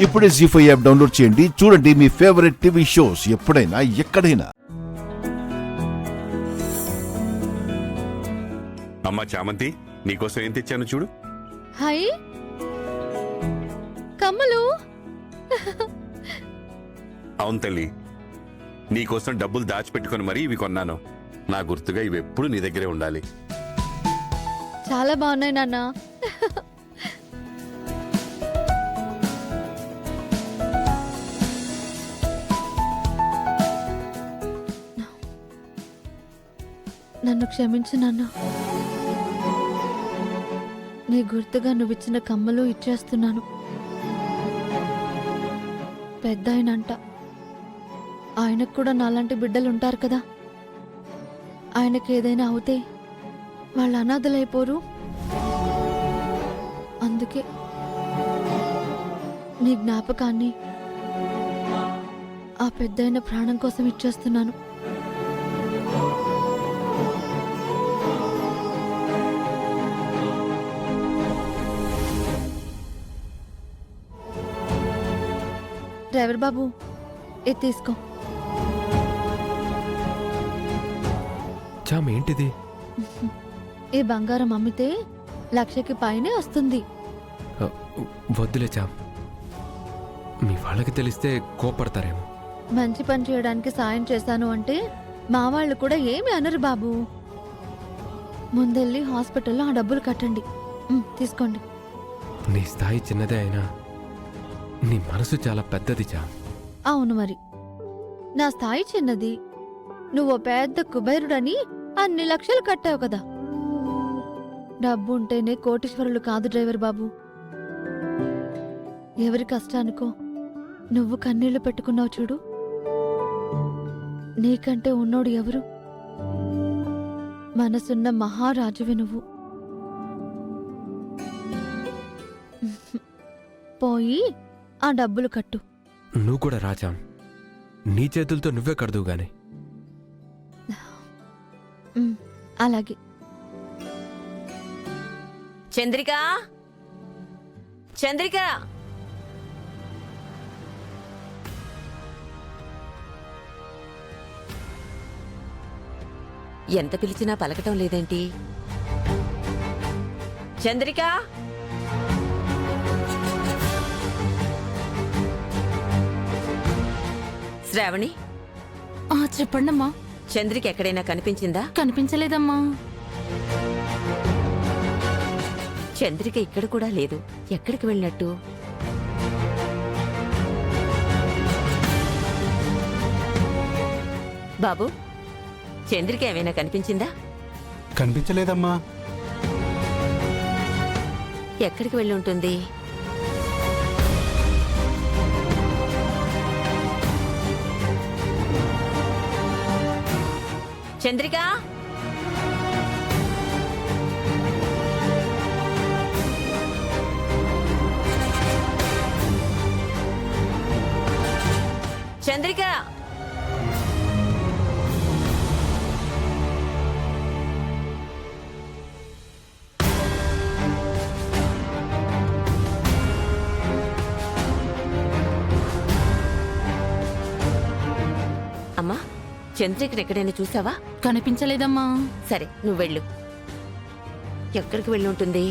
ఇప్పుడే జీ5 app download చేయండి. చూడండి మీ ఫేవరెట్ టీవీ షోస్ ఎప్పుడైనా ఎక్కడైనా. అమ్మా చామంతి, నీకోసం ఏం తెచ్చాను చూడు. హాయ్ కమ్మలు. అవును తల్లి, నీకోసం డబ్బులు దాచిపెట్టుకుని మరీ ఇవి కొన్నాను. నా గుర్తుగా ఇవి ఎప్పుడు నీ దగ్గరే ఉండాలి. చాలా బాగున్నాయి నాన్న. నన్ను క్షమించు నాన్న. నీ గుర్తుగా నువ్విచ్చిన కమ్మలు ఇచ్చేస్తున్నాను. పెద్ద ఆయనంట, ఆయనకు కూడా నాలాంటి బిడ్డలు ఉంటారు కదా. ఆయనకి ఏదైనా అవుతే వాళ్ళు అనాథలైపోరు. అందుకే నీ జ్ఞాపకాన్ని ఆ పెద్దయిన ప్రాణం కోసం ఇచ్చేస్తున్నాను. డ్రైవర్ బాబు, ఇది తీసుకో. చామ్, ఏంటిది? ఈ బంగారం అమ్మితే 1,00,000కి పైనే వస్తుంది. వద్దులే చామ్, మీ వాళ్ళకి తెలిస్తే కోపడతారేమో. మంచి పని చేయడానికి సాయం చేశాను అంటే మా వాళ్ళు కూడా ఏమి అనరు బాబు. ముందెళ్ళి హాస్పిటల్లో ఆ డబ్బులు కట్టండి. తీసుకోండి. నీ స్థాయి చిన్నదే అయినా నీ మనసు చాలా పెద్దది చామ్. అవును మరి, నా స్థాయి చిన్నది. నువ్వు పెద్ద కుబేరుడని అన్ని లక్షలు కట్టావు కదా. డబ్బు ఉంటేనే కోటీశ్వరులు కాదు డ్రైవర్ బాబు. ఎవరి కష్టానికో నువ్వు కన్నీళ్లు పెట్టుకున్నావు చూడు. నీకంటే ఉన్నోడు ఎవరు? మనసున్న మహారాజువి నువ్వు. పోయి ఆ డబ్బులు కట్టు. నువ్వు కూడా రాజాం, నీ చేతులతో నువ్వే కడదువు గాని. అలాగే. చంద్రిక, చంద్రిక, ఎంత పిలిచినా పలకటం లేదేంటి? చంద్రిక, శ్రావణి. చెప్పండమ్మా. చంద్రిక ఎక్కడైనా కనిపించిందా? కనిపించలేదమ్మా. చంద్రిక ఇక్కడ కూడా లేదు. ఎక్కడికి వెళ్ళినట్టు? బాబు, చంద్రిక ఏమైనా కనిపించిందా? కనిపించలేదమ్మా. ఎక్కడికి వెళ్ళి ఉంటుంది? చంద్రిక, చంద్రిక, అమ్మా, చంద్రికను ఎక్కడైనా చూసావా? కనిపించలేదమ్మా. సరే, నువ్వు వెళ్ళు. ఎక్కడికి వెళ్ళి ఉంటుంది?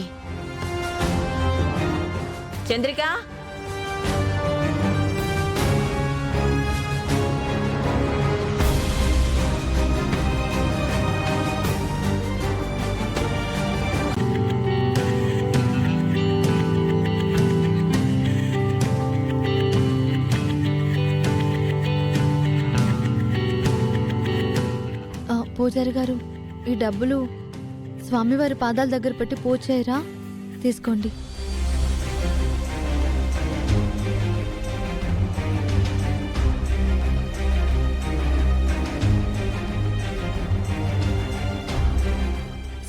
చంద్రిక, పూజారి గారు, ఈ డబ్బులు స్వామివారి పాదాల దగ్గర పెట్టి పూజ చేయరా? తీసుకోండి.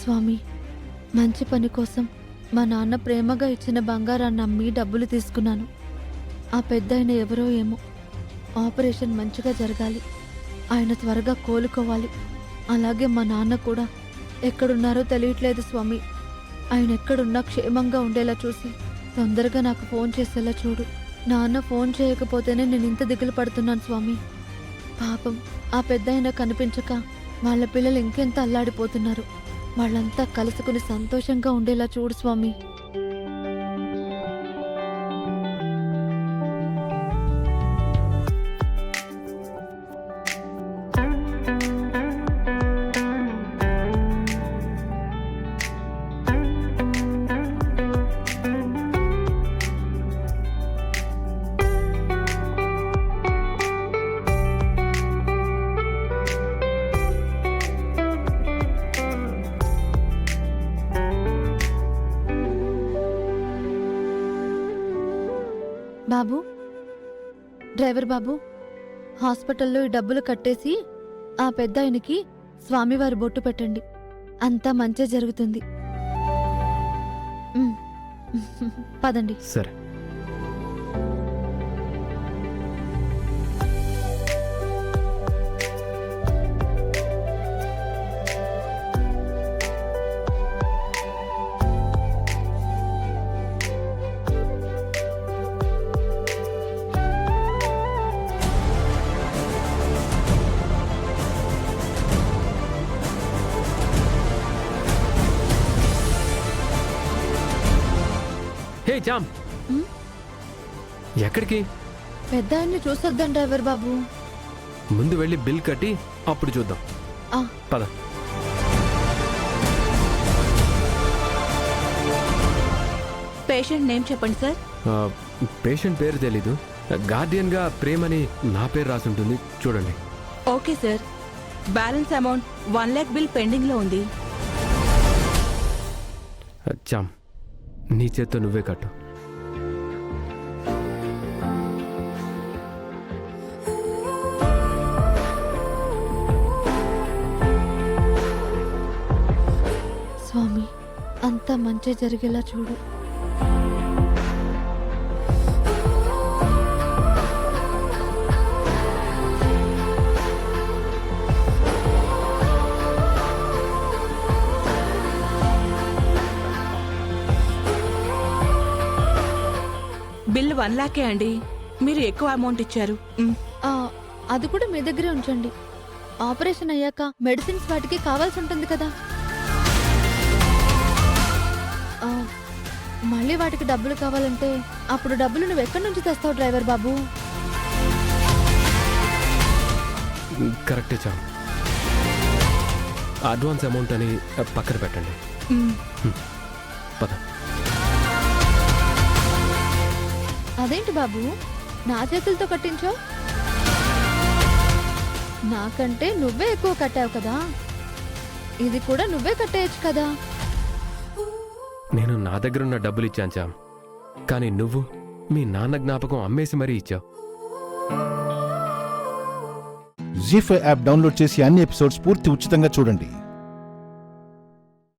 స్వామి, మంచి పని కోసం మా నాన్న ప్రేమగా ఇచ్చిన బంగారాన్ని అమ్మి డబ్బులు తీసుకున్నాను. ఆ పెద్దాయన ఎవరో ఏమో. ఆపరేషన్ మంచిగా జరగాలి, ఆయన త్వరగా కోలుకోవాలి. అలాగే మా నాన్న కూడా ఎక్కడున్నారో తెలియట్లేదు స్వామి. ఆయన ఎక్కడున్నా క్షేమంగా ఉండేలా చూసి తొందరగా నాకు ఫోన్ చేసేలా చూడు. నాన్న ఫోన్ చేయకపోతేనే నేను ఇంత దిగులు పడుతున్నాను స్వామి. పాపం ఆ పెద్దాయన కనిపించక వాళ్ళ పిల్లలు ఇంకెంత అల్లాడిపోతున్నారు. వాళ్ళంతా కలుసుకుని సంతోషంగా ఉండేలా చూడు స్వామి. బాబు, డ్రైవర్ బాబు, హాస్పిటల్లో ఈ డబ్బులు కట్టేసి ఆ పెద్దాయనకి స్వామివారి బొట్టు పెట్టండి. అంతా మంచి జరుగుతుంది. ఉమ్. పదండి. సరే. హే జామ్, ఉమ్? ఎక్కడికి? పెద్దాయన్ని చూసొద్దాం డ్రైవర్ బాబు. ముందు వెళ్ళి బిల్ కట్టి అప్పుడు చూద్దాం. ఆ, పద. పేషెంట్ నేమ్ చెప్పండి సార్. ఆ, పేషెంట్ పేరు తెలీదు. గార్డియన్గా ప్రేమని నా పేరు రాసి ఉంటుంది, చూడండి. Okay sir. Balance amount 1 lakh bill pending లో ఉంది. చామ్, నీ చేత్తో నువ్వే కట్టు. స్వామి, అంతా మంచి జరిగేలా చూడు. బిల్ 1 lakh అండి. మీరు ఎక్కువ అమౌంట్ ఇచ్చారు. ఆ, అది కూడా మీ దగ్గరే ఉంచండి. ఆపరేషన్ అయ్యాక మెడిసిన్స్ వాటికి కావాల్సి ఉంటుంది కదా. ఆ, మళ్ళీ వాటికి డబ్బులు కావాలంటే అప్పుడు డబ్బులు నువ్వు ఎక్కడి నుంచి తెస్తావు డ్రైవర్ బాబు? కరెక్టే చామ్. అడ్వాన్స్ అమౌంట్ అని పక్కన పెట్టండి. పద. అదేంటి బాబు, నా చేతులతో కట్టించావు? నాకంటే నువ్వే ఎక్కువ కట్టావు కదా. ఇది కూడా నువ్వే కట్టేయచ్చు కదా. నేను నా దగ్గర ఉన్న డబ్బులు ఇచ్చాను చామ్, కానీ నువ్వు మీ నాన్న జ్ఞాపకం అమ్మేసి మరీ ఇచ్చావు. జీ5 యాప్ డౌన్లోడ్ చేసి అన్ని ఎపిసోడ్స్ పూర్తి ఉచితంగా చూడండి.